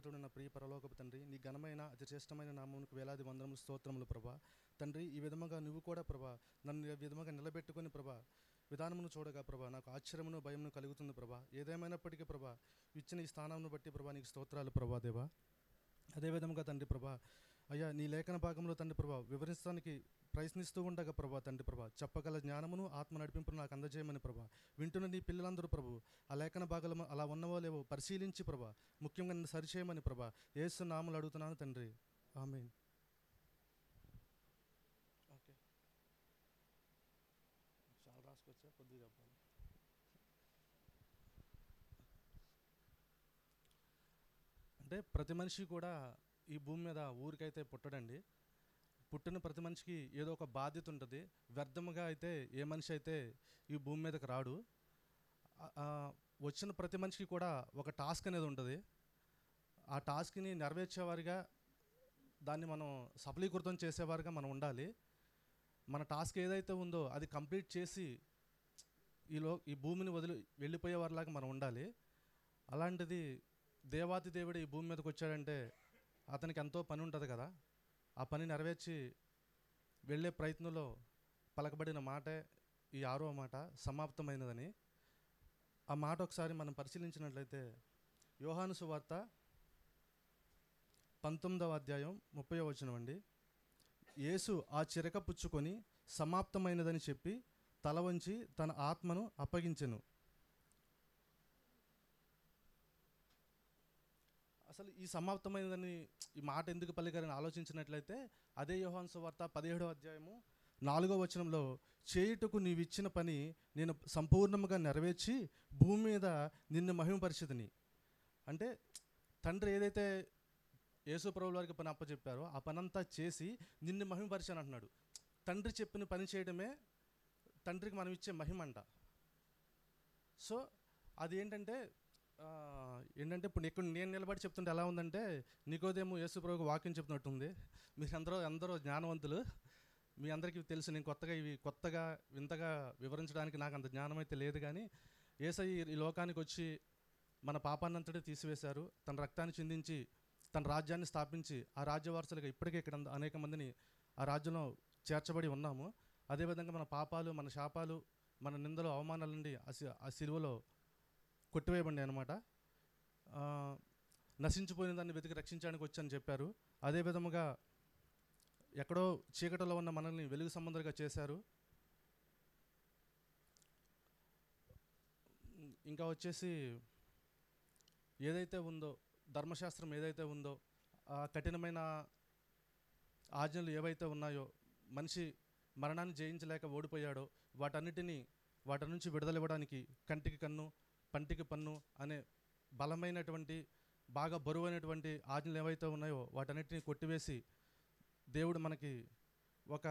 సర్వోన్నతుడు నా ప్రియ పరలోకపు తండ్రి, నీ ఘనమైన అతి శ్రేష్టమైన నామమునకు వేలాది వందనములు స్తోత్రములు ప్రభా. తండ్రి, ఈ విధముగా నువ్వు కూడా ప్రభా నన్ను ఈ విధముగా నిలబెట్టుకొని ప్రభా విధానమును చూడగా ప్రభా నాకు ఆశ్చర్యమును భయమును కలుగుతుంది ప్రభా. ఏదేమైనప్పటికీ ప్రభా ఇచ్చిన ఈ స్థానమును బట్టి ప్రభా నీకు స్తోత్రాలు ప్రభా దేవా. అదేవిధముగా తండ్రి ప్రభా, అయ్యా నీ లేఖన భాగంలో తండ్రి ప్రభా వివరించడానికి ప్రయత్నిస్తూ ఉండగా ప్రభా తండ్రి ప్రభా చెప్పగల జ్ఞానమును ఆత్మ నడిపింపును నాకు అందజేయమని ప్రభా. వింటున్న నీ పిల్లలందరూ ప్రభు ఆ లేఖన భాగాలు అలా ఉన్నవో లేవో పరిశీలించి ప్రభా ముఖ్యంగా నన్ను సరిచేయమని ప్రభా యేసు నామములో అడుగుతున్నాను తండ్రి, ఆమేన్. ఓకే, చాలా రాసుకొచ్చా, కొద్దిగా చెప్పాలి. అంటే ప్రతి మనిషి కూడా ఈ భూమి మీద ఊరికైతే పుట్టడండి. పుట్టిన ప్రతి మనిషికి ఏదో ఒక బాధ్యత ఉంటుంది. వ్యర్థముగా అయితే ఏ మనిషి అయితే ఈ భూమి మీదకి రాడు. వచ్చిన ప్రతి మనిషికి కూడా ఒక టాస్క్ అనేది ఉంటుంది. ఆ టాస్క్ని నెరవేర్చేవారిగా, దాన్ని మనం సఫలీకృతం చేసేవారిగా మనం ఉండాలి. మన టాస్క్ ఏదైతే ఉందో అది కంప్లీట్ చేసి ఈ భూమిని వదిలి వెళ్ళిపోయేవారిలాగా మనం ఉండాలి. అలాంటిది దేవాతి దేవుడు ఈ భూమి మీదకి వచ్చాడంటే అతనికి ఎంతో పని ఉంటుంది కదా. ఆ పని నెరవేర్చి వెళ్ళే ప్రయత్నంలో పలకబడిన మాటే ఈ 6వ మాట, సమాప్తమైనదని. ఆ మాట ఒకసారి మనం పరిశీలించినట్లయితే యోహాను సువార్త 19వ అధ్యాయం 30వ వచనం అండి. యేసు ఆ చిరక పుచ్చుకొని సమాప్తమైనదని చెప్పి తల వంచి తన ఆత్మను అప్పగించెను. అసలు ఈ సమాప్తమైనదని ఈ మాట ఎందుకు పలికారని ఆలోచించినట్లయితే అదే యోహాను సువార్త 17వ అధ్యాయము 4వ వచనంలో చేయుటకు నీవిచ్చిన పని నేను సంపూర్ణంగా నెరవేర్చి భూమి మీద నిన్ను మహిమపరిచితిని. అంటే తండ్రి ఏదైతే యేసు ప్రభువుల వారికి పని అప్పచెప్పారో ఆ పనంతా చేసి నిన్ను మహిమపరిచాను అంటున్నాడు. తండ్రి చెప్పిన పని చేయడమే తండ్రికి మనం ఇచ్చే మహిమ అంట. సో అది ఏంటంటే ఇప్పుడు ఇక్కడ నేను నిలబడి చెప్తుంటే ఎలా ఉందంటే నికోదేము యేసు ప్రభువుకు వాక్యం చెప్తున్నట్టుంది. అందరూ జ్ఞానవంతులు, మీ అందరికీ తెలుసు. నేను కొత్తగా వింతగా వివరించడానికి నాకు అంత జ్ఞానం అయితే లేదు. కానీ యేసయ్య ఈ లోకానికి వచ్చి మన పాపాన్నంతటి తీసివేశారు, తన రక్తాన్ని చిందించి తన రాజ్యాన్ని స్థాపించి ఆ రాజ్యవారసులుగా ఇప్పటికే ఇక్కడ అనేక మందిని ఆ రాజ్యంలో చేర్చబడి ఉన్నాము. అదేవిధంగా మన పాపాలు, మన శాపాలు, మన నిందలు, అవమానాల నుండి ఆ సిలువలో కొట్టివేయబండి అనమాట. నశించిపోయిన దాన్ని వెతికి రక్షించడానికి వచ్చని చెప్పారు. అదే విధముగా ఎక్కడో చీకటిలో ఉన్న మనల్ని వెలుగు సంబంధులుగా చేశారు. ఇంకా వచ్చేసి ఏదైతే ఉందో ధర్మశాస్త్రం ఏదైతే ఉందో ఆ కఠినమైన ఆజ్ఞలు ఏవైతే ఉన్నాయో మనిషి మరణాన్ని జయించలేక ఓడిపోయాడో వాటి నుంచి విడుదల ఇవ్వడానికి కంటికి కన్ను పంటికి పన్ను అనే బలమైనటువంటి బాగా బరువైనటువంటి ఆజ్ఞలు ఏవైతే ఉన్నాయో వాటన్నిటిని కొట్టివేసి దేవుడు మనకి ఒక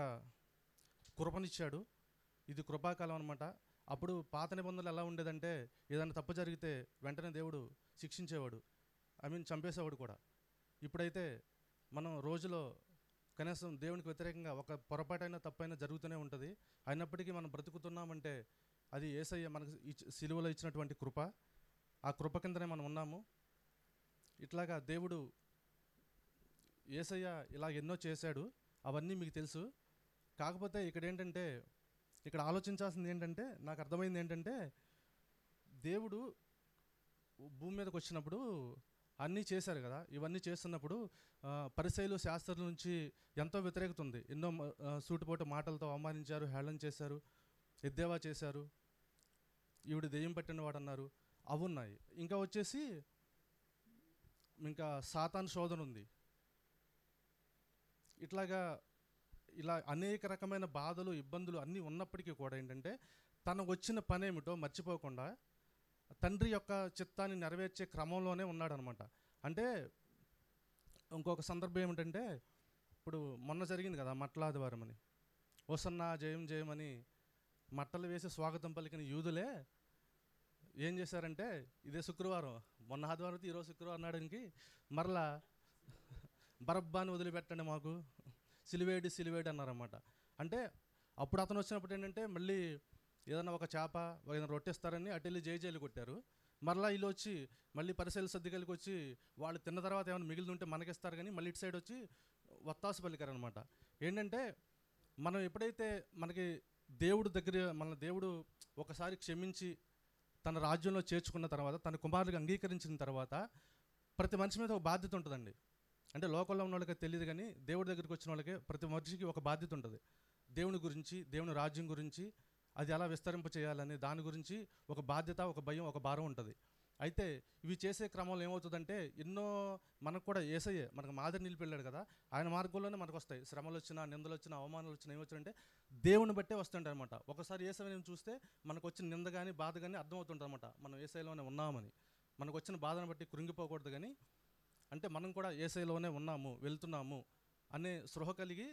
కృపనిచ్చాడు. ఇది కృపాకాలం అనమాట. అప్పుడు పాత నిబంధనలు ఎలా ఉండేదంటే ఏదైనా తప్పు జరిగితే వెంటనే దేవుడు శిక్షించేవాడు, చంపేసేవాడు కూడా. ఇప్పుడైతే మనం రోజులో కనీసం దేవునికి వ్యతిరేకంగా ఒక పొరపాటైనా తప్పైనా జరుగుతూనే ఉంటుంది. అయినప్పటికీ మనం బ్రతుకుతున్నామంటే అది యేసయ్య మనకు సిలువలో ఇచ్చినటువంటి కృప. ఆ కృప కిందనే మనం ఉన్నాము. ఇట్లాగా దేవుడు యేసయ్య ఇలా ఎన్నో చేశాడు, అవన్నీ మీకు తెలుసు. కాకపోతే ఇక్కడ ఆలోచించాల్సింది ఏంటంటే, నాకు అర్థమైంది ఏంటంటే, దేవుడు భూమి మీదకి వచ్చినప్పుడు అన్నీ చేశారు కదా. ఇవన్నీ చేస్తున్నప్పుడు పరిసయ్యులు, శాస్త్రుల నుంచి ఎంతో వ్యతిరేకత ఉంది. ఎన్నో సూటిపోటు మాటలతో అవమానించారు, హేళన చేశారు, ఎద్దేవా చేశారు, ఈవిడ దెయ్యం పట్టిన వాడు అన్నారు. అవి ఉన్నాయి. ఇంకా వచ్చేసి సాతాను శోధన ఉంది. ఇలా అనేక రకమైన బాధలు, ఇబ్బందులు అన్నీ ఉన్నప్పటికీ కూడా ఏంటంటే తనకు వచ్చిన పని ఏమిటో మర్చిపోకుండా తండ్రి యొక్క చిత్తాన్ని నెరవేర్చే క్రమంలోనే ఉన్నాడనమాట. అంటే ఇంకొక సందర్భం ఏమిటంటే, ఇప్పుడు మొన్న జరిగింది కదా మట్టలాదివారం అని, హోసన్నా జయం జయమని మట్టలు వేసి స్వాగతం పలికిన యూదులే ఏం చేశారంటే, ఇదే శుక్రవారం, మొన్న ఆదివారం ఈరోజు శుక్రవారం నాడానికి మరలా బరబ్బాని వదిలిపెట్టండి, మాకు సిలివేడి అన్నారన్నమాట. అంటే అప్పుడు అతను వచ్చినప్పుడు ఏంటంటే మళ్ళీ ఏదైనా ఒక చేప ఏదైనా రొట్టెస్తారని అటు వెళ్ళి జైలు కొట్టారు. మరలా వీళ్ళు వచ్చి మళ్ళీ పరిసెల సర్దికలకి వచ్చి వాళ్ళు తిన్న తర్వాత ఏమైనా మిగిలి ఉంటే మనకిస్తారు, కానీ మళ్ళీ ఇటు సైడ్ వచ్చి వత్తాసు పలికారనమాట. ఏంటంటే మనం ఎప్పుడైతే మనకి దేవుడు దగ్గర మన దేవుడు ఒకసారి క్షమించి తన రాజ్యంలో చేర్చుకున్న తర్వాత, తన కుమారుడికి అంగీకరించిన తర్వాత ప్రతి మనిషి మీద ఒక బాధ్యత ఉంటుందండి. అంటే లోకంలో ఉన్న వాళ్ళకి తెలియదు, కానీ దేవుడి దగ్గరికి వచ్చిన వాళ్ళకి ప్రతి మనిషికి ఒక బాధ్యత ఉంటుంది. దేవుని గురించి, దేవుని రాజ్యం గురించి, అది ఎలా విస్తరింప చేయాలని దాని గురించి ఒక బాధ్యత, ఒక భయం, ఒక భారం ఉంటుంది. అయితే ఇవి చేసే క్రమంలో ఏమవుతుందంటే ఎన్నో మనకు కూడా యేసయ్యే మనకు మాదిరి నిలిపెళ్ళాడు కదా, ఆయన మార్గంలోనే మనకు వస్తాయి. శ్రమలు వచ్చినా, నిందలు వచ్చినా, అవమానాలు వచ్చినా ఏమొచ్చాయంటే దేవుని బట్టే వస్తుంటాయి అనమాట. ఒకసారి యేసయ్యని చూస్తే మనకు వచ్చిన నింద కానీ బాధ కానీ అర్థమవుతుంటుంది అనమాట, మనం యేసయ్యలోనే ఉన్నామని. మనకు వచ్చిన బాధను బట్టి కృంగిపోకూడదు, కానీ అంటే మనం కూడా యేసయ్యలోనే ఉన్నాము, వెళ్తున్నాము అనే స్పృహ కలిగి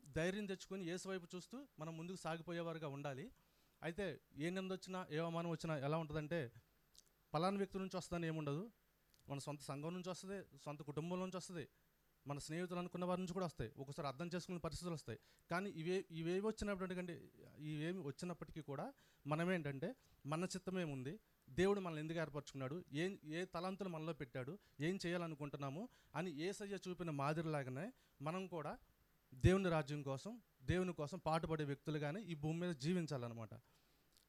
ధైర్యం తెచ్చుకొని యేసు వైపు చూస్తూ మనం ముందుకు సాగిపోయేవారుగా ఉండాలి. అయితే ఏ నింద వచ్చినా, ఏ అవమానం వచ్చినా ఎలా ఉంటుందంటే పలానా వ్యక్తి నుంచి వస్తుందని ఏముండదు. మన సొంత సంఘం నుంచి వస్తుంది, సొంత కుటుంబం నుంచి వస్తుంది, మన స్నేహితులు అనుకున్న వారి నుంచి కూడా వస్తాయి. ఒకసారి అర్థం చేసుకునే పరిస్థితులు వస్తాయి. కానీ ఇవేవి వచ్చినప్పటికంటే ఇవేమి వచ్చినప్పటికీ కూడా మనమేంటంటే మన చిత్తమేముంది, దేవుడు మనల్ని ఎందుకు ఏర్పరచుకున్నాడు, ఏ తలంతులు మనలో పెట్టాడు, ఏం చేయాలనుకుంటున్నాము అని యేసయ్య చూపిన మాదిరిలాగానే మనం కూడా దేవుని రాజ్యం కోసం, దేవుని కోసం పాటుపడే వ్యక్తులుగానే ఈ భూమి మీద జీవించాలన్నమాట.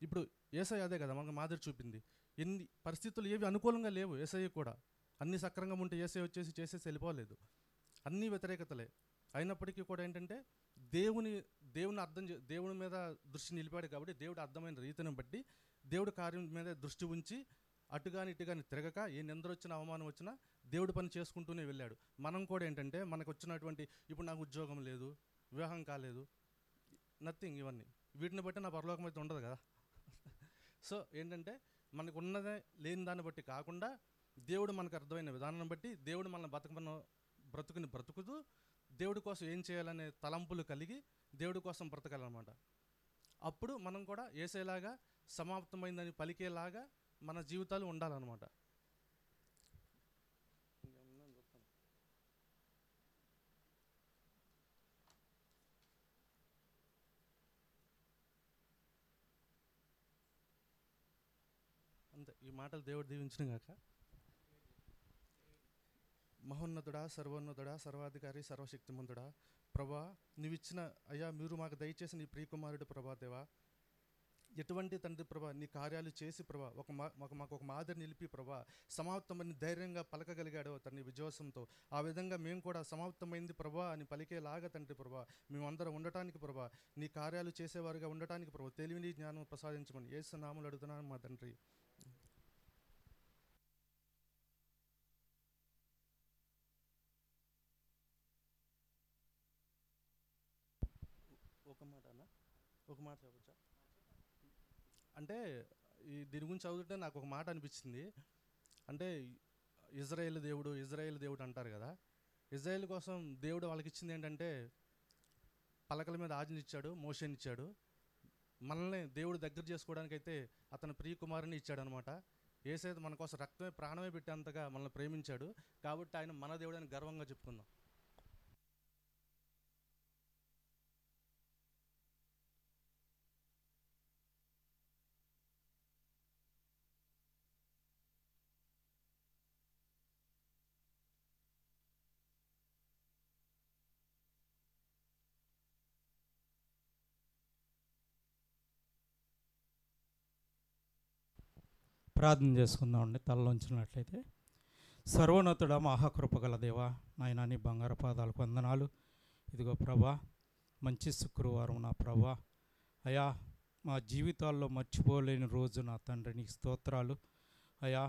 ఇప్పుడు యేసయ్య అదే కదా మనకు మాదిరి చూపింది. ఎన్ని పరిస్థితులు ఏవి అనుకూలంగా లేవు యేసయ్య కూడా. అన్ని సక్రంగా ఉంటే యేసయ్య వచ్చేసి చేసేసి వెళ్ళిపోలేదు, అన్నీ వ్యతిరేకతలే. అయినప్పటికీ కూడా ఏంటంటే దేవుని దేవుని మీద దృష్టి నిలిపాడు కాబట్టి దేవుడు అర్థమైన రీతిని బట్టి దేవుడి కార్యం మీద దృష్టి ఉంచి అటుగాని ఇటుగాని తిరగక ఏ నిందలు వచ్చినా, అవమానం వచ్చినా దేవుడి పని చేసుకుంటూనే వెళ్ళాడు. మనం కూడా ఏంటంటే మనకు వచ్చినటువంటి ఇప్పుడు నాకు ఉద్యోగం లేదు, వివాహం కాలేదు, నథింగ్, ఇవన్నీ వీటిని బట్టి నా పరలోకం అయితే ఉండదు కదా. సో ఏంటంటే మనకు ఉన్నదే లేని దాన్ని బట్టి కాకుండా దేవుడు మనకు అర్థమైన విధానాన్ని బట్టి దేవుడు మనల్ని బ్రతుకుతూ దేవుడి కోసం ఏం చేయాలనే తలంపులు కలిగి దేవుడి కోసం బ్రతకాలన్నమాట. అప్పుడు మనం కూడా యేసయ్యలాగా సమాప్తమైందని పలికేలాగా మన జీవితాలు ఉండాలన్నమాట. అంతే, ఈ మాటలు దేవుడు దీవించిన గాక. మహోన్నతుడా, సర్వోన్నతుడా, సర్వాధికారి, సర్వశక్తిమంతుడా ప్రభా, నీవిచ్చిన అయ్యా మీరు మాకు దయచేసి నీ ప్రియకుమారుడు ప్రభా దేవా, ఎటువంటి తండ్రి ప్రభా నీ కార్యాలు చేసి ప్రభా మాకు ఒక మాదిరి నిలిపి ప్రభా సమాప్తమని ధైర్యంగా పలకగలిగాడు తండ్రి విశ్వాసంతో. ఆ విధంగా మేము కూడా సమాప్తమైంది ప్రభా అని పలికేలాగా తండ్రి ప్రభా మేమందరం ఉండటానికి ప్రభా నీ కార్యాలు చేసేవారుగా ఉండటానికి ప్రభా తెలివిని జ్ఞానం ప్రసాదించమని యేసు నామములో అడుగుతున్నాను మా తండ్రి. ఒక మాట చెప్పచ్చా? అంటే దీని గురించి చదువుతుంటే నాకు ఒక మాట అనిపించింది. అంటే ఇజ్రాయేల్ దేవుడు అంటారు కదా. ఇజ్రాయేల్ కోసం దేవుడు వాళ్ళకి ఇచ్చింది ఏంటంటే పలకల మీద ఆజ్ఞనిచ్చాడు, మోషేనిచ్చాడు. మనల్ని దేవుడు దగ్గర చేసుకోవడానికైతే అతని ప్రియ కుమారుని ఇచ్చాడు అనమాట. యేసయ్య మన కోసం రక్తమే ప్రాణమే పెట్టేంతగా మనల్ని ప్రేమించాడు కాబట్టి ఆయన మన దేవుడు అని గర్వంగా చెప్పుకుందాం. ప్రార్థన చేసుకుందామండి తలలోంచినట్లయితే. సర్వోన్నతుడా, మహాకృపగల దేవా, నాయనా నీ బంగారు పాదాలకు వందనాలు. ఇదిగో ప్రభా, మంచి శుక్రవారం నా ప్రభా అయా, మా జీవితాల్లో మర్చిపోలేని రోజు నా తండ్రి నీకు స్తోత్రాలు అయా.